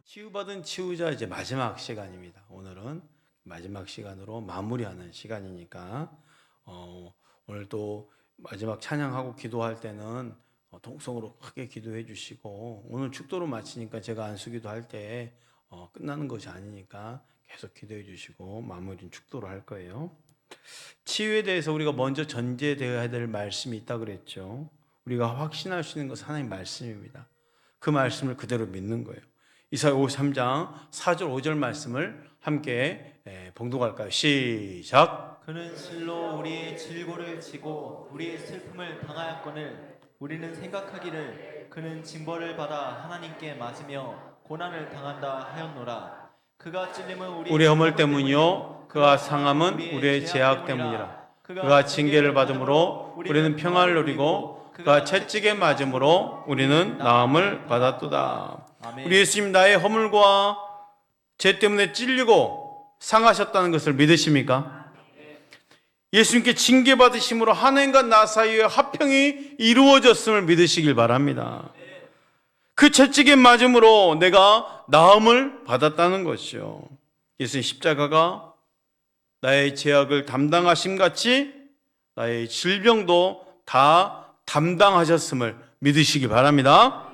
치유받은 치유자 이제 마지막 시간입니다. 오늘은 마지막 시간으로 마무리하는 시간이니까 오늘도 마지막 찬양하고 기도할 때는 통성으로 크게 기도해 주시고, 오늘 축도로 마치니까 제가 안수기도 할 때 끝나는 것이 아니니까 계속 기도해 주시고 마무리는 축도로 할 거예요. 치유에 대해서 우리가 먼저 전제되어야 될 말씀이 있다 그랬죠. 우리가 확신할 수 있는 것은 하나님 말씀입니다. 그 말씀을 그대로 믿는 거예요. 이사야 53장 4절 5절 말씀을 함께 봉독할까요? 시작. 그는 실로 우리의 질고를 지고 우리의 슬픔을 당하였거늘 우리는 생각하기를 그는 징벌을 받아 하나님께 맞으며 고난을 당한다 하였노라. 그가 찔림은 우리의 허물 때문이요 그가 상함은 우리의 죄악 때문이라. 그가 징계를 받음으로 우리는 평안을 누리고 그가 채찍에 맞음으로 우리는 나음을 받았도다. 아멘. 우리 예수님 나의 허물과 죄 때문에 찔리고 상하셨다는 것을 믿으십니까? 예수님께 징계받으심으로 하나님과 나 사이에 화평이 이루어졌음을 믿으시길 바랍니다. 그 채찍에 맞음으로 내가 나음을 받았다는 것이요. 예수님 십자가가 나의 죄악을 담당하심 같이 나의 질병도 다 담당하셨음을 믿으시기 바랍니다.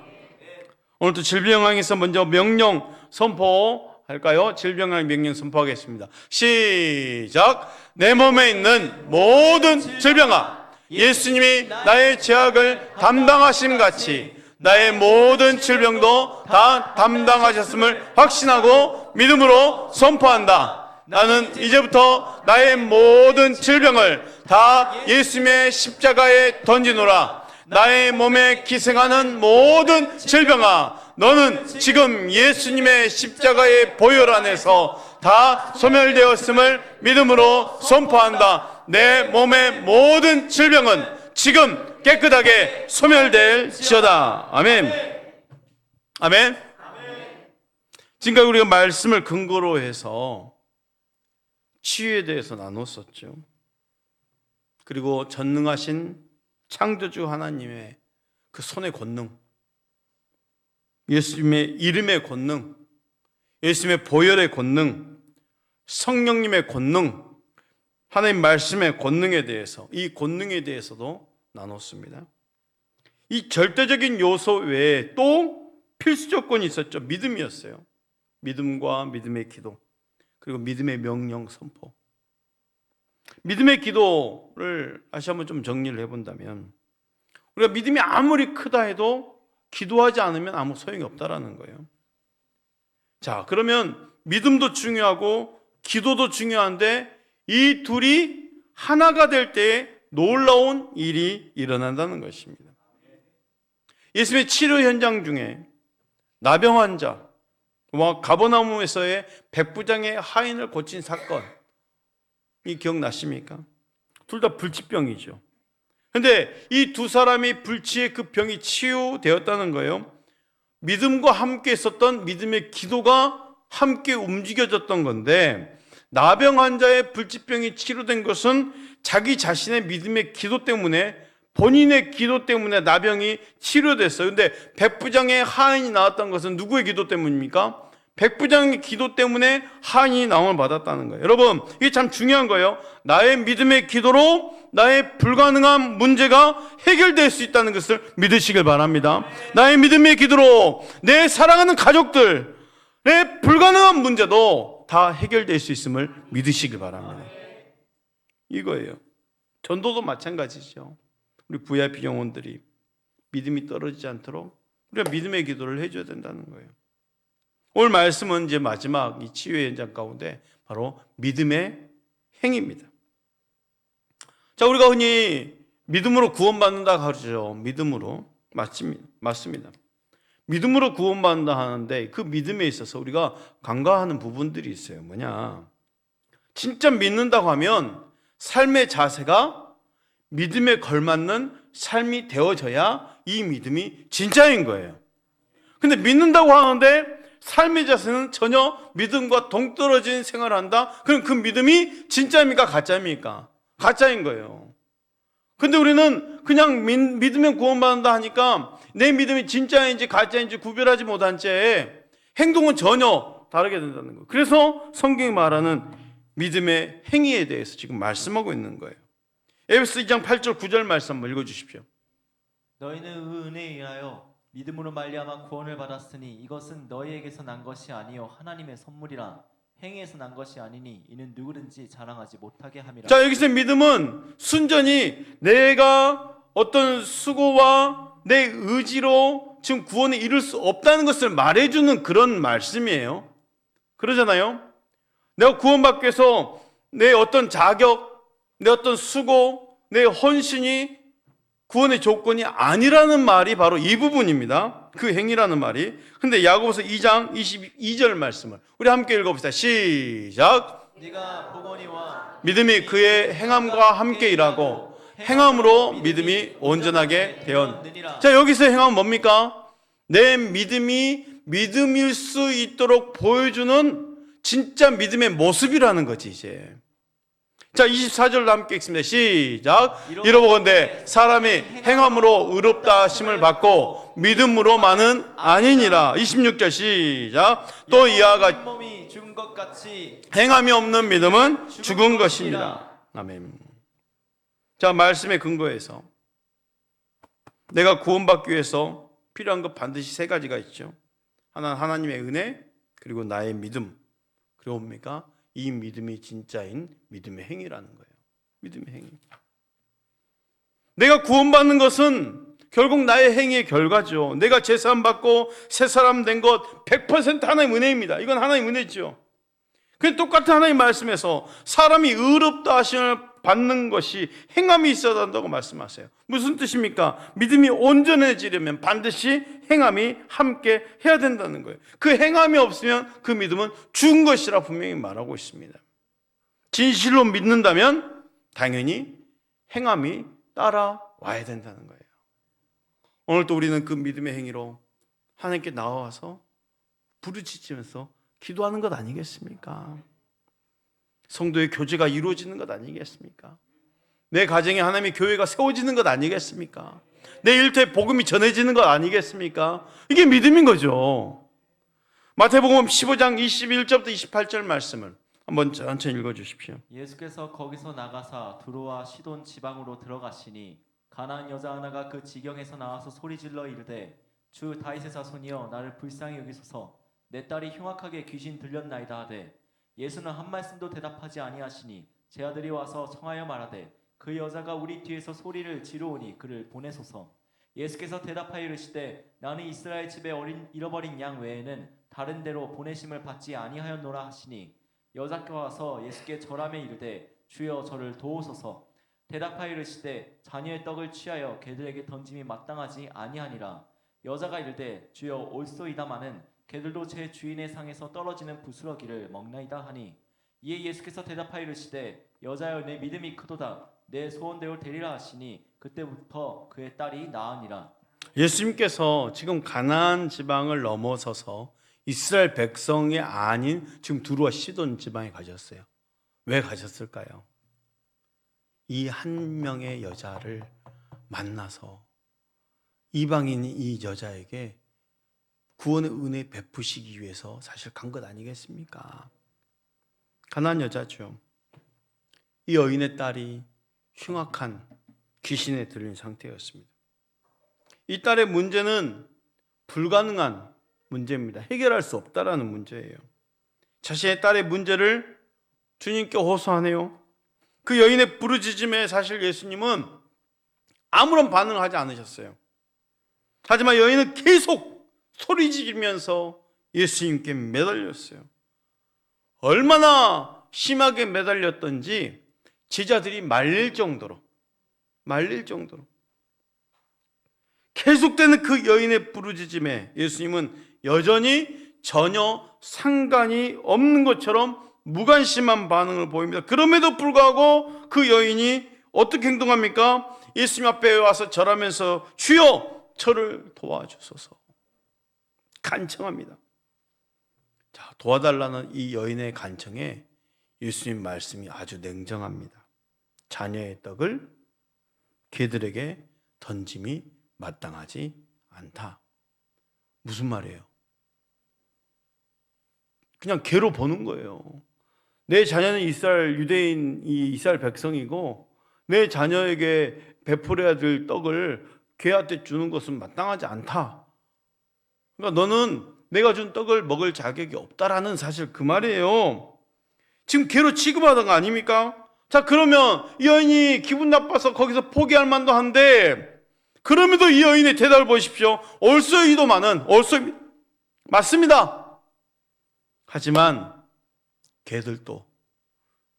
오늘도 질병왕에서 먼저 명령 선포할까요? 질병왕 명령 선포하겠습니다. 시작. 내 몸에 있는 모든 질병아, 예수님이 나의 죄악을 담당하심 같이 나의 모든 질병도 다 담당하셨음을 확신하고 믿음으로 선포한다. 나는 이제부터 나의 모든 질병을 다 예수님의 십자가에 던지노라. 나의 몸에 기생하는 모든 질병아, 너는 지금 예수님의 십자가의 보혈 안에서 다 소멸되었음을 믿음으로 선포한다. 내 몸의 모든 질병은 지금 깨끗하게 소멸될지어다. 아멘. 아멘. 지금까지 우리가 말씀을 근거로 해서 치유에 대해서 나눴었죠. 그리고 전능하신 창조주 하나님의 그 손의 권능, 예수님의 이름의 권능, 예수님의 보혈의 권능, 성령님의 권능, 하나님 말씀의 권능에 대해서, 이 권능에 대해서도 나눴습니다. 이 절대적인 요소 외에 또 필수 조건이 있었죠. 믿음이었어요. 믿음과 믿음의 기도, 그리고 믿음의 명령 선포. 믿음의 기도를 다시 한번 좀 정리를 해본다면, 우리가 믿음이 아무리 크다 해도 기도하지 않으면 아무 소용이 없다라는 거예요. 자, 그러면 믿음도 중요하고 기도도 중요한데 이 둘이 하나가 될 때에 놀라운 일이 일어난다는 것입니다. 예수님의 치료 현장 중에 나병 환자와 가버나움에서의 백부장의 하인을 고친 사건이 기억나십니까? 둘 다 불치병이죠. 그런데 이 두 사람이 불치의 그 병이 치유되었다는 거예요. 믿음과 함께 있었던 믿음의 기도가 함께 움직여졌던 건데, 나병 환자의 불치병이 치료된 것은 자기 자신의 믿음의 기도 때문에, 본인의 기도 때문에 나병이 치료됐어요. 그런데 백부장의 하인이 나왔던 것은 누구의 기도 때문입니까? 백부장의 기도 때문에 하인이 나음을 받았다는 거예요. 여러분, 이게 참 중요한 거예요. 나의 믿음의 기도로 나의 불가능한 문제가 해결될 수 있다는 것을 믿으시길 바랍니다. 나의 믿음의 기도로 내 사랑하는 가족들, 내 불가능한 문제도 다 해결될 수 있음을 믿으시길 바랍니다. 이거예요. 전도도 마찬가지죠. 우리 VIP 영혼들이 믿음이 떨어지지 않도록 우리가 믿음의 기도를 해줘야 된다는 거예요. 오늘 말씀은 이제 마지막 이 치유의 현장 가운데 바로 믿음의 행위입니다. 자, 우리가 흔히 믿음으로 구원받는다 하죠. 믿음으로. 맞습니다. 믿음으로 구원받는다 하는데 그 믿음에 있어서 우리가 간과하는 부분들이 있어요. 뭐냐? 진짜 믿는다고 하면 삶의 자세가 믿음에 걸맞는 삶이 되어져야 이 믿음이 진짜인 거예요. 근데 믿는다고 하는데 삶의 자세는 전혀 믿음과 동떨어진 생활을 한다? 그럼 그 믿음이 진짜입니까? 가짜입니까? 가짜인 거예요. 근데 우리는 그냥 믿으면 구원받는다 하니까 내 믿음이 진짜인지 가짜인지 구별하지 못한 채 행동은 전혀 다르게 된다는 거예요. 그래서 성경이 말하는 믿음의 행위에 대해서 지금 말씀하고 있는 거예요. 에베소 2장 8절 9절 말씀 한번 읽어주십시오. 너희는 그 은혜에 인하여 믿음으로 말미암아 구원을 받았으니 이것은 너희에게서 난 것이 아니요 하나님의 선물이라. 행위에서 난 것이 아니니 이는 누구든지 자랑하지 못하게 함이라. 자, 여기서 믿음은 순전히 내가 어떤 수고와 내 의지로 지금 구원에 이룰 수 없다는 것을 말해주는 그런 말씀이에요. 그러잖아요. 내가 구원받기 위해서 내 어떤 자격, 내 어떤 수고, 내 헌신이 구원의 조건이 아니라는 말이 바로 이 부분입니다. 그 행위라는 말이. 근데 야고보서 2장 22절 말씀을 우리 함께 읽어봅시다. 시작. 네가 보거니와 믿음이 그의 행함과 함께 일하고 행함으로 믿음이 온전하게 되었느니라. 자, 여기서 행함은 뭡니까? 내 믿음이 믿음일 수 있도록 보여주는 진짜 믿음의 모습이라는 거지 이제. 자, 24절도 함께 읽습니다. 시작. 이러보건대 사람이 행함으로 의롭다 하심을 받고 믿음으로만은 아니니라. 26절 시작. 또 이와 같이 몸이 죽은 것 같이 행함이 없는 믿음은 죽은 것입니다. 아멘. 자, 말씀의 근거에서 내가 구원받기 위해서 필요한 것 반드시 세 가지가 있죠. 하나는 하나님의 은혜, 그리고 나의 믿음, 그리고 뭡니까? 이 믿음이 진짜인 믿음의 행위라는 거예요. 믿음의 행위. 내가 구원받는 것은 결국 나의 행위의 결과죠. 내가 제사함 받고 새 사람 된 것 100% 하나님의 은혜입니다. 이건 하나님의 은혜죠. 그 똑같은 하나님 말씀에서 사람이 의롭다 하심을 받는 것이 행함이 있어야 한다고 말씀하세요. 무슨 뜻입니까? 믿음이 온전해지려면 반드시 행함이 함께 해야 된다는 거예요. 그 행함이 없으면 그 믿음은 죽은 것이라 분명히 말하고 있습니다. 진실로 믿는다면 당연히 행함이 따라와야 된다는 거예요. 오늘 또 우리는 그 믿음의 행위로 하나님께 나와서 부르짖으면서 기도하는 것 아니겠습니까? 성도의 교제가 이루어지는 것 아니겠습니까? 내 가정에 하나님의 교회가 세워지는 것 아니겠습니까? 내 일터에 복음이 전해지는 것 아니겠습니까? 이게 믿음인 거죠. 마태복음 15장 21절부터 28절 말씀을 한번 천천히 읽어주십시오. 예수께서 거기서 나가사 두로와 시돈 지방으로 들어가시니 가나안 여자 하나가 그 지경에서 나와서 소리질러 이르되 주 다윗의 자손이여 나를 불쌍히 여기소서 내 딸이 흉악하게 귀신 들렸나이다 하되 예수는 한 말씀도 대답하지 아니하시니 제 아들이 와서 청하여 말하되 그 여자가 우리 뒤에서 소리를 지르오니 그를 보내소서. 예수께서 대답하여 이르시되 나는 이스라엘 집에 잃어버린 양 외에는 다른 데로 보내심을 받지 아니하였노라 하시니 여자가 와서 예수께 절하며 이르되 주여 저를 도우소서. 대답하여 이르시되 자녀의 떡을 취하여 개들에게 던짐이 마땅하지 아니하니라. 여자가 이르되 주여 옳소이다마는 개들도 제 주인의 상에서 떨어지는 부스러기를 먹나이다 하니 이에 예수께서 대답하여 이르시되 여자여 내 믿음이 크도다 내 소원대로 되리라 하시니 그때부터 그의 딸이 나으니라. 예수님께서 지금 가나안 지방을 넘어서서 이스라엘 백성이 아닌 지금 두루와 시돈 지방에 가셨어요. 왜 가셨을까요? 이 한 명의 여자를 만나서 이방인 이 여자에게 구원의 은혜 베푸시기 위해서 사실 간 것 아니겠습니까? 가난한 여자죠. 이 여인의 딸이 흉악한 귀신에 들린 상태였습니다. 이 딸의 문제는 불가능한 문제입니다. 해결할 수 없다라는 문제예요. 자신의 딸의 문제를 주님께 호소하네요. 그 여인의 부르짖음에 사실 예수님은 아무런 반응을 하지 않으셨어요. 하지만 여인은 계속 소리 지르면서 예수님께 매달렸어요. 얼마나 심하게 매달렸던지 제자들이 말릴 정도로 계속되는 그 여인의 부르짖음에 예수님은 여전히 전혀 상관이 없는 것처럼 무관심한 반응을 보입니다. 그럼에도 불구하고 그 여인이 어떻게 행동합니까? 예수님 앞에 와서 절하면서 주여 저를 도와주소서 간청합니다. 자, 도와달라는 이 여인의 간청에 예수님 말씀이 아주 냉정합니다. 자녀의 떡을 개들에게 던짐이 마땅하지 않다. 무슨 말이에요? 그냥 개로 보는 거예요. 내 자녀는 이스라엘 백성이고 내 자녀에게 베풀어야 될 떡을 개한테 주는 것은 마땅하지 않다. 그러니까 너는 내가 준 떡을 먹을 자격이 없다라는 사실 그 말이에요. 지금 개로 취급하던 거 아닙니까? 자, 그러면 이 여인이 기분 나빠서 거기서 포기할 만도 한데 그럼에도 이 여인의 대답을 보십시오. 얼쏘이도만은 맞습니다. 하지만 개들도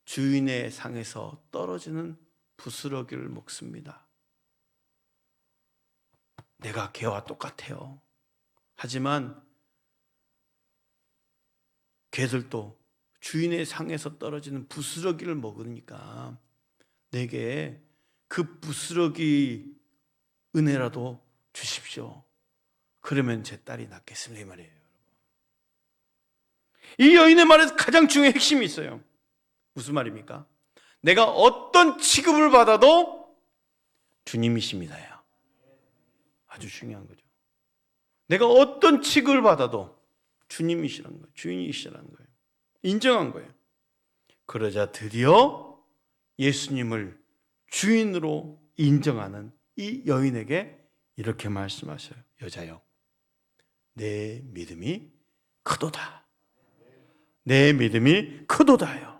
주인의 상에서 떨어지는 부스러기를 먹습니다. 내가 개와 똑같아요. 하지만 개들도 주인의 상에서 떨어지는 부스러기를 먹으니까 내게 그 부스러기 은혜라도 주십시오. 그러면 제 딸이 낫겠습니다. 이 말이에요. 이 여인의 말에서 가장 중요한 핵심이 있어요. 무슨 말입니까? 내가 어떤 취급을 받아도 주님이십니다요. 아주 중요한 거죠. 내가 어떤 취급을 받아도 주님이시라는 거예요. 주인이시라는 거예요. 인정한 거예요. 그러자 드디어 예수님을 주인으로 인정하는 이 여인에게 이렇게 말씀하셔요. 여자여, 내 믿음이 크도다. 내 믿음이 크도다요.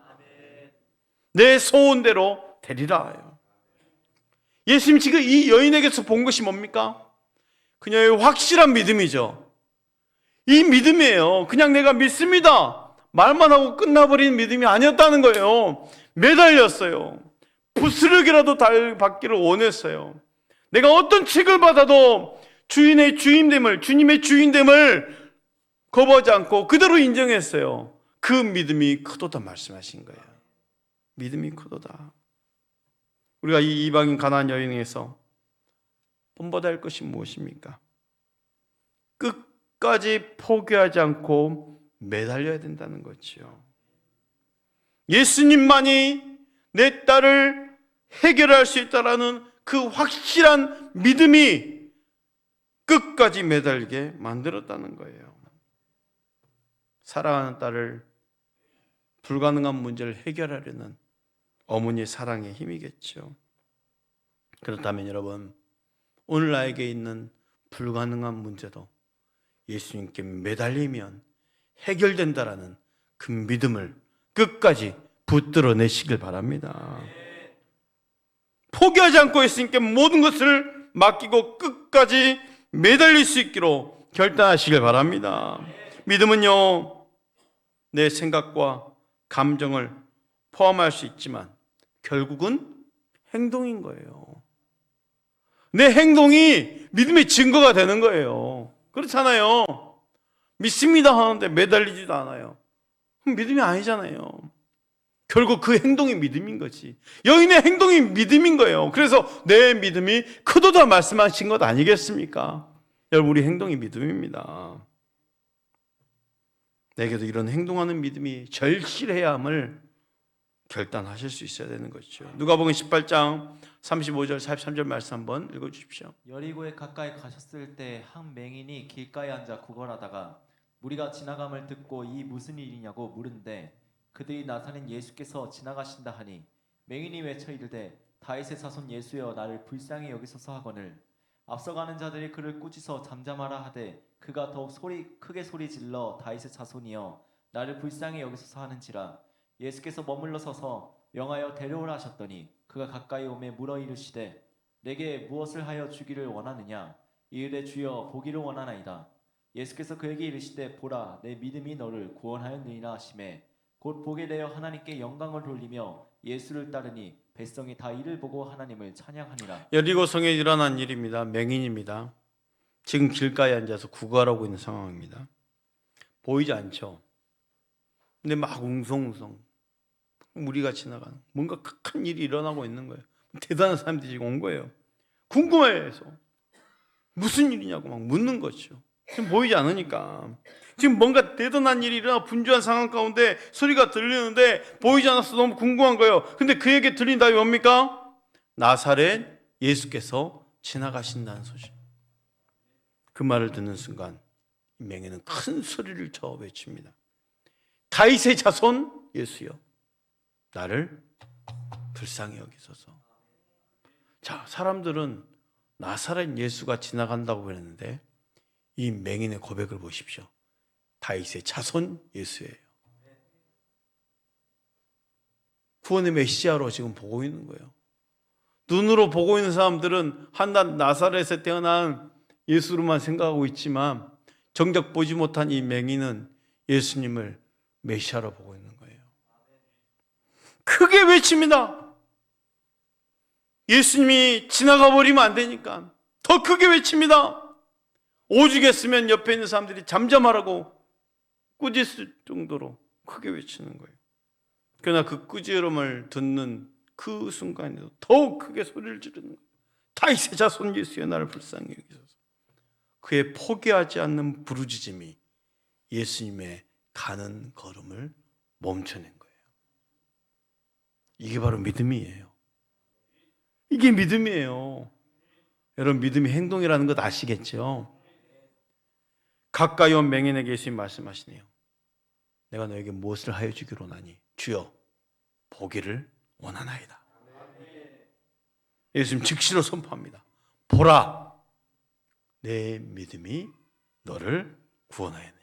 내 소원대로 되리라요. 예수님 지금 이 여인에게서 본 것이 뭡니까? 그녀의 확실한 믿음이죠. 이 믿음이에요. 그냥 내가 믿습니다. 말만 하고 끝나버린 믿음이 아니었다는 거예요. 매달렸어요. 부스러기라도 받기를 원했어요. 내가 어떤 칙을 받아도 주님의 주인됨을 거부하지 않고 그대로 인정했어요. 그 믿음이 크도다 말씀하신 거예요. 믿음이 크도다. 우리가 이 이방인 가나안 여인에서 본받아야 할 것이 무엇입니까? 끝까지 포기하지 않고 매달려야 된다는 거죠. 예수님만이 내 딸을 해결할 수 있다라는 그 확실한 믿음이 끝까지 매달리게 만들었다는 거예요. 사랑하는 딸을 불가능한 문제를 해결하려는 어머니의 사랑의 힘이겠죠. 그렇다면 여러분, 오늘 나에게 있는 불가능한 문제도 예수님께 매달리면 해결된다라는 그 믿음을 끝까지 붙들어 내시길 바랍니다. 포기하지 않고 예수님께 모든 것을 맡기고 끝까지 매달릴 수 있기로 결단하시길 바랍니다. 믿음은요, 내 생각과 감정을 포함할 수 있지만 결국은 행동인 거예요. 내 행동이 믿음의 증거가 되는 거예요. 그렇잖아요. 믿습니다 하는데 매달리지도 않아요. 그럼 믿음이 아니잖아요. 결국 그 행동이 믿음인 거지. 여인의 행동이 믿음인 거예요. 그래서 내 믿음이 크도다 말씀하신 것 아니겠습니까? 여러분, 우리 행동이 믿음입니다. 내게도 이런 행동하는 믿음이 절실해야 함을 결단하실 수 있어야 되는 것이죠. 누가복음 18장 35절 43절 말씀 한번 읽어주십시오. 여리고에 가까이 가셨을 때 한 맹인이 길가에 앉아 구걸하다가 무리가 지나감을 듣고 이 무슨 일이냐고 물은데 그들이 나타낸 예수께서 지나가신다 하니 맹인이 외쳐 이르되 다윗의 자손 예수여 나를 불쌍히 여기소서 하거늘 앞서가는 자들이 그를 꾸짖어 잠잠하라 하되 그가 더욱 크게 소리 질러 다윗의 자손이여 나를 불쌍히 여기소서 하는지라 예수께서 머물러 서서 명하여 데려오라 하셨더니 그가 가까이 오매 물어 이르시되 내게 무엇을 하여 주기를 원하느냐 이르되 주여 보기를 원하나이다. 예수께서 그에게 이르시되 보라 내 믿음이 너를 구원하였느니라 하시매 곧 보게 되어 하나님께 영광을 돌리며 예수를 따르니 백성이 다 이를 보고 하나님을 찬양하니라. 여리고성에 일어난 일입니다. 맹인입니다. 지금 길가에 앉아서 구걸하고 있는 상황입니다. 보이지 않죠? 근데 막 웅성웅성 무리가 지나가는 뭔가 큰 일이 일어나고 있는 거예요. 대단한 사람들이 지금 온 거예요. 궁금해해서 무슨 일이냐고 막 묻는 거죠. 지금 보이지 않으니까. 지금 뭔가 대단한 일이 일어나 분주한 상황 가운데 소리가 들리는데 보이지 않아서 너무 궁금한 거예요. 근데 그에게 들린 답이 뭡니까? 나사렛 예수께서 지나가신다는 소식. 그 말을 듣는 순간 이 맹인은 큰 소리를 쳐 외칩니다. 다윗의 자손 예수여, 나를 불쌍히 여기소서. 자, 사람들은 나사렛 예수가 지나간다고 그랬는데 이 맹인의 고백을 보십시오. 다윗의 자손 예수예요. 구원의 메시아로 지금 보고 있는 거예요. 눈으로 보고 있는 사람들은 한낱 나사렛에 태어난 예수로만 생각하고 있지만 정작 보지 못한 이 맹인은 예수님을 메시아로 보고 있는 거예요. 크게 외칩니다. 예수님이 지나가 버리면 안 되니까 더 크게 외칩니다. 오죽했으면 옆에 있는 사람들이 잠잠하라고 꾸짖을 정도로 크게 외치는 거예요. 그러나 그 꾸지람을 듣는 그 순간에도 더욱 크게 소리를 지르는 거예요. 다윗의 자손 예수여, 나를 불쌍히 여기소서. 그의 포기하지 않는 부르짖음이 예수님의 가는 걸음을 멈춰낸 거예요. 이게 바로 믿음이에요. 이게 믿음이에요. 여러분, 믿음이 행동이라는 것 아시겠죠? 가까이 온 맹인에게 예수님 말씀하시네요. 내가 너에게 무엇을 하여 주기로 원하니? 주여, 보기를 원하나이다. 예수님 즉시로 선포합니다. 보라, 내 믿음이 너를 구원하였느니라.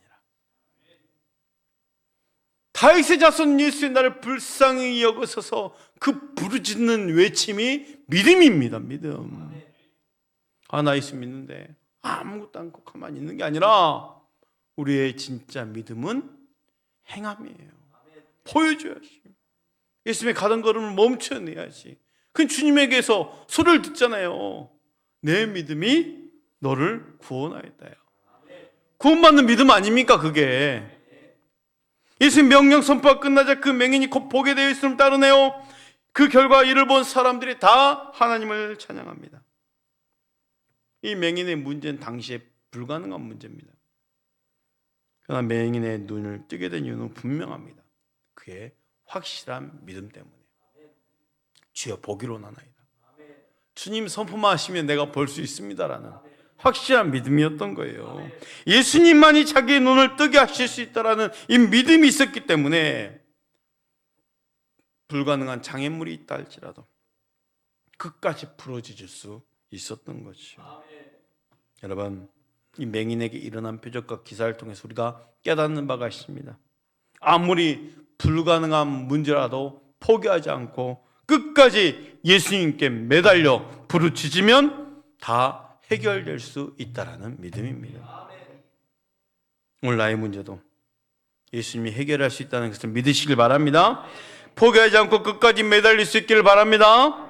다윗의 자손 예수의 나를 불쌍히 여기소서. 그 부르짖는 외침이 믿음입니다. 믿음. 나 예수 믿는데 아무것도 않고 가만히 있는 게 아니라 우리의 진짜 믿음은 행함이에요. 보여줘야지. 예수님의 가던 걸음을 멈춰내야지. 그 주님에게서 소리를 듣잖아요. 내 믿음이 너를 구원하였다요. 구원받는 믿음 아닙니까 그게? 예수님 명령 선포가 끝나자 그 맹인이 곧 보게 되어 있음을 따르네요. 그 결과 이를 본 사람들이 다 하나님을 찬양합니다. 이 맹인의 문제는 당시에 불가능한 문제입니다. 그러나 맹인의 눈을 뜨게 된 이유는 분명합니다. 그의 확실한 믿음 때문에. 주여, 보기로 원하나이다. 주님 선포만 하시면 내가 볼 수 있습니다라는 확실한 믿음이었던 거예요. 예수님만이 자기의 눈을 뜨게 하실 수 있다라는 이 믿음이 있었기 때문에 불가능한 장애물이 있다 할지라도 끝까지 부러질 수 있었던 거죠. 여러분, 이 맹인에게 일어난 표적과 기사를 통해서 우리가 깨닫는 바가 있습니다. 아무리 불가능한 문제라도 포기하지 않고 끝까지 예수님께 매달려 부르짖으면 다 해결될 수 있다라는 믿음입니다. 오늘 나의 문제도 예수님이 해결할 수 있다는 것을 믿으시길 바랍니다. 포기하지 않고 끝까지 매달릴 수 있기를 바랍니다.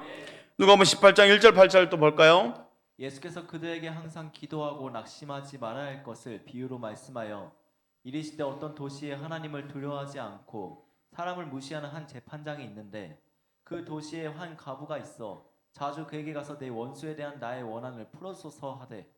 누가복음 18장 1절 8절 또 볼까요? 예수께서 그들에게 항상 기도하고 낙심하지 말아야 할 것을 비유로 말씀하여 이르시되 어떤 도시에 하나님을 두려워하지 않고 사람을 무시하는 한 재판장이 있는데 그 도시에 한 과부가 있어 자주 그에게 가서 내 원수에 대한 나의 원한을 풀어소서 하되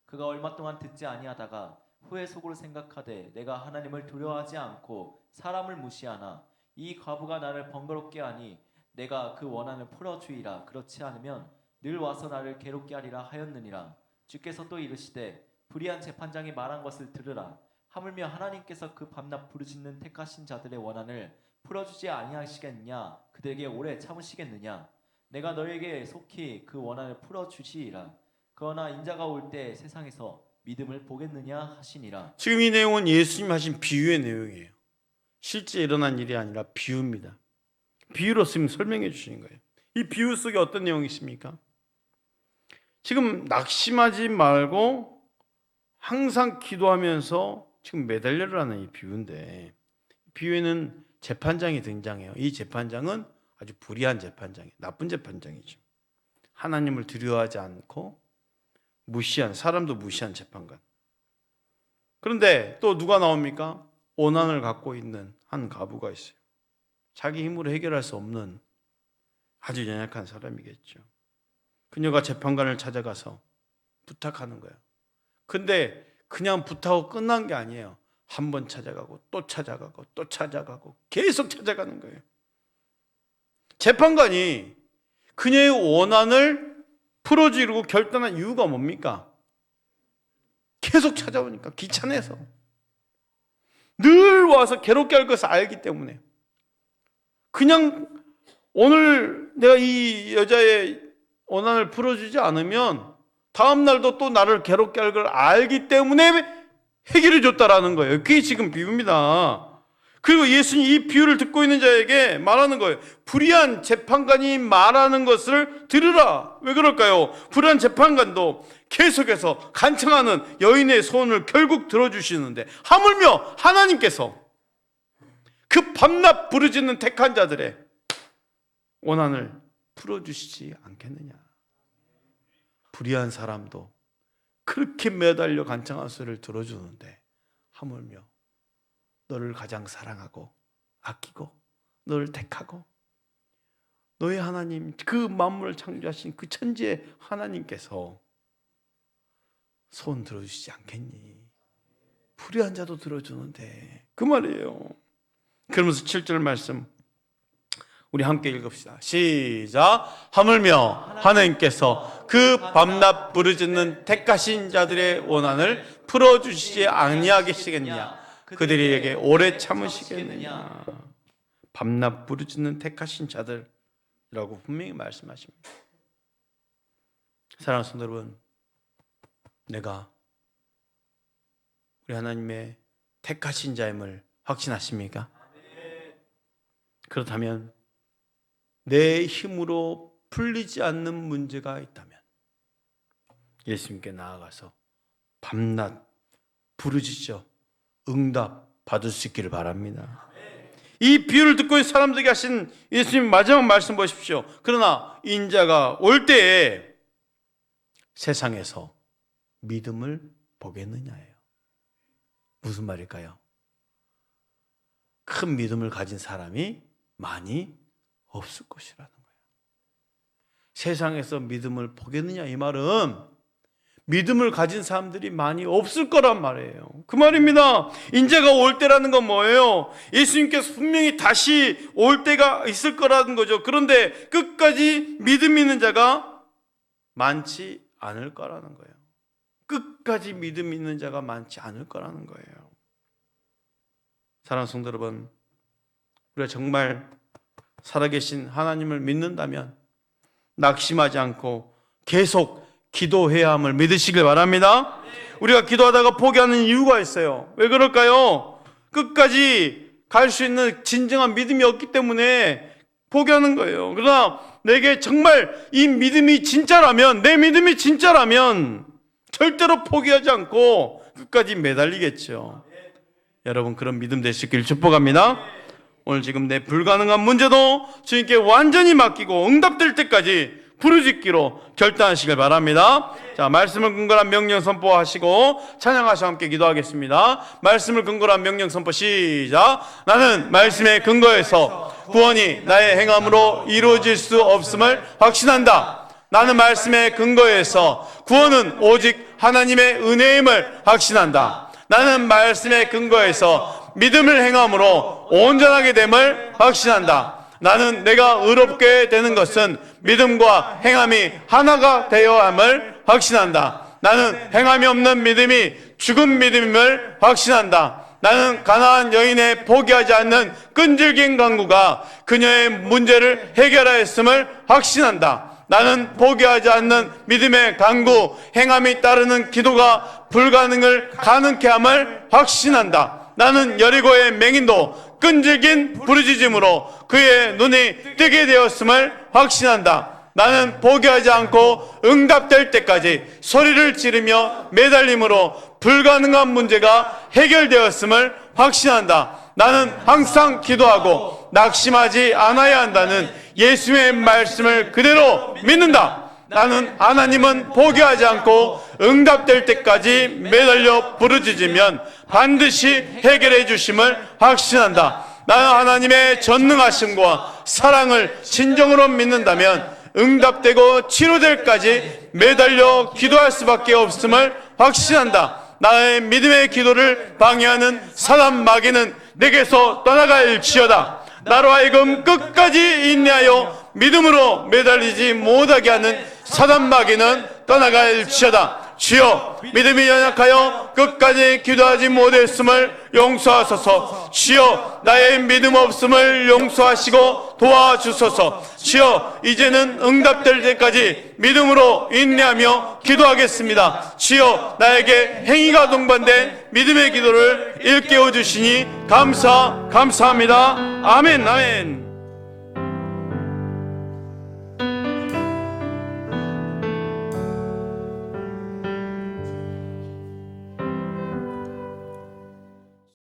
그가 얼마 동안 듣지 아니하다가 후에 속으로 생각하되 내가 하나님을 두려워하지 않고 사람을 무시하나 이 과부가 나를 번거롭게 하니 내가 그 원한을 풀어주이라. 그렇지 않으면 늘 와서 나를 괴롭게 하리라 하였느니라. 주께서 또 이르시되 불의한 재판장이 말한 것을 들으라. 하물며 하나님께서 그 밤낮 부르짖는 택하신 자들의 원한을 풀어주지 아니하시겠냐? 그들에게 오래 참으시겠느냐? 내가 너에게 속히 그 원한을 풀어주시리라. 그러나 인자가 올 때 세상에서 믿음을 보겠느냐 하시니라. 지금 이 내용은 예수님 하신 비유의 내용이에요. 실제 일어난 일이 아니라 비유입니다. 비유로 지금 설명해 주시는 거예요. 이 비유 속에 어떤 내용이 있습니까? 지금 낙심하지 말고 항상 기도하면서 지금 매달려라는 이 비유인데, 비유에는 재판장이 등장해요. 이 재판장은 아주 불의한 재판장이에요. 나쁜 재판장이죠. 하나님을 두려워하지 않고 무시한, 사람도 무시한 재판관. 그런데 또 누가 나옵니까? 원한을 갖고 있는 한 과부가 있어요. 자기 힘으로 해결할 수 없는 아주 연약한 사람이겠죠. 그녀가 재판관을 찾아가서 부탁하는 거예요. 근데 그냥 부탁하고 끝난 게 아니에요. 한 번 찾아가고 또 찾아가고 또 찾아가고 계속 찾아가는 거예요. 재판관이 그녀의 원한을 풀어주려고 결단한 이유가 뭡니까? 계속 찾아오니까 귀찮아서 늘 와서 괴롭게 할 것을 알기 때문에 그냥 오늘 내가 이 여자의 원한을 풀어주지 않으면 다음 날도 또 나를 괴롭게 할 걸 알기 때문에 해결해 줬다라는 거예요. 그게 지금 비유입니다. 그리고 예수님 이 비유를 듣고 있는 자에게 말하는 거예요. 불의한 재판관이 말하는 것을 들으라. 왜 그럴까요? 불의한 재판관도 계속해서 간청하는 여인의 소원을 결국 들어주시는데 하물며 하나님께서 그 밤낮 부르짖는 택한 자들의 원한을 풀어주시지 않겠느냐. 불의한 사람도 그렇게 매달려 간청한 소리를 들어주는데 하물며 너를 가장 사랑하고 아끼고 너를 택하고 너의 하나님, 그 만물을 창조하신 그 천지의 하나님께서 소원 들어주시지 않겠니? 불의한 자도 들어주는데 그 말이에요. 그러면서 7절 말씀 우리 함께 읽읍시다. 시작. 하물며 하나님께서 그 밤낮 부르짖는 택하신 자들의 원한을 풀어주시지 아니하시겠느냐. 그들에게 오래 참으시겠느냐. 밤낮 부르짖는 택하신 자들이라고 분명히 말씀하십니다. 사랑하는 성도 여러분, 내가 우리 하나님의 택하신 자임을 확신하십니까? 그렇다면 내 힘으로 풀리지 않는 문제가 있다면 예수님께 나아가서 밤낮 부르짖어 응답 받을 수 있기를 바랍니다. 이 비유를 듣고 있는 사람들에게 하신 예수님 마지막 말씀 보십시오. 그러나 인자가 올 때에 세상에서 믿음을 보겠느냐예요. 무슨 말일까요? 큰 믿음을 가진 사람이 많이 없을 것이라는 거예요. 세상에서 믿음을 보겠느냐 이 말은 믿음을 가진 사람들이 많이 없을 거란 말이에요. 그 말입니다. 인자가 올 때라는 건 뭐예요? 예수님께서 분명히 다시 올 때가 있을 거라는 거죠. 그런데 끝까지 믿음 있는 자가 많지 않을 거라는 거예요. 끝까지 믿음 있는 자가 많지 않을 거라는 거예요. 사랑하는 성도 여러분, 우리가 정말 살아계신 하나님을 믿는다면 낙심하지 않고 계속 기도해야 함을 믿으시길 바랍니다. 우리가 기도하다가 포기하는 이유가 있어요. 왜 그럴까요? 끝까지 갈 수 있는 진정한 믿음이 없기 때문에 포기하는 거예요. 그러나 내게 정말 이 믿음이 진짜라면, 내 믿음이 진짜라면 절대로 포기하지 않고 끝까지 매달리겠죠. 여러분 그런 믿음 되시길 축복합니다. 오늘 지금 내 불가능한 문제도 주님께 완전히 맡기고 응답될 때까지 부르짖기로 결단하시길 바랍니다. 자, 말씀을 근거로 한 명령 선포하시고 찬양하시고 함께 기도하겠습니다. 말씀을 근거로 한 명령 선포 시작. 나는 말씀의 근거에서 구원이 나의 행함으로 이루어질 수 없음을 확신한다. 나는 말씀의 근거에서 구원은 오직 하나님의 은혜임을 확신한다. 나는 말씀의 근거에서 믿음을 행함으로 온전하게 됨을 확신한다. 나는 내가 의롭게 되는 것은 믿음과 행함이 하나가 되어야 함을 확신한다. 나는 행함이 없는 믿음이 죽은 믿음임을 확신한다. 나는 가나안 여인의 포기하지 않는 끈질긴 간구가 그녀의 문제를 해결하였음을 확신한다. 나는 포기하지 않는 믿음의 간구, 행함이 따르는 기도가 불가능을 가능케 함을 확신한다. 나는 여리고의 맹인도 끈질긴 부르짖음으로 그의 눈이 뜨게 되었음을 확신한다. 나는 포기하지 않고 응답될 때까지 소리를 지르며 매달림으로 불가능한 문제가 해결되었음을 확신한다. 나는 항상 기도하고 낙심하지 않아야 한다는 예수의 말씀을 그대로 믿는다. 나는 하나님은 포기하지 않고 응답될 때까지 매달려 부르짖으면 반드시 해결해 주심을 확신한다. 나는 하나님의 전능하심과 사랑을 진정으로 믿는다면 응답되고 치료될까지 매달려 기도할 수밖에 없음을 확신한다. 나의 믿음의 기도를 방해하는 사단 마귀는 내게서 떠나갈지어다. 나로 하여금 끝까지 인내하여 믿음으로 매달리지 못하게 하는 사단 마귀는 떠나갈지어다. 주여 믿음이 연약하여 끝까지 기도하지 못했음을 용서하소서. 주여 나의 믿음 없음을 용서하시고 도와주소서. 주여 이제는 응답될 때까지 믿음으로 인내하며 기도하겠습니다. 주여 나에게 행위가 동반된 믿음의 기도를 일깨워 주시니 감사합니다. 아멘.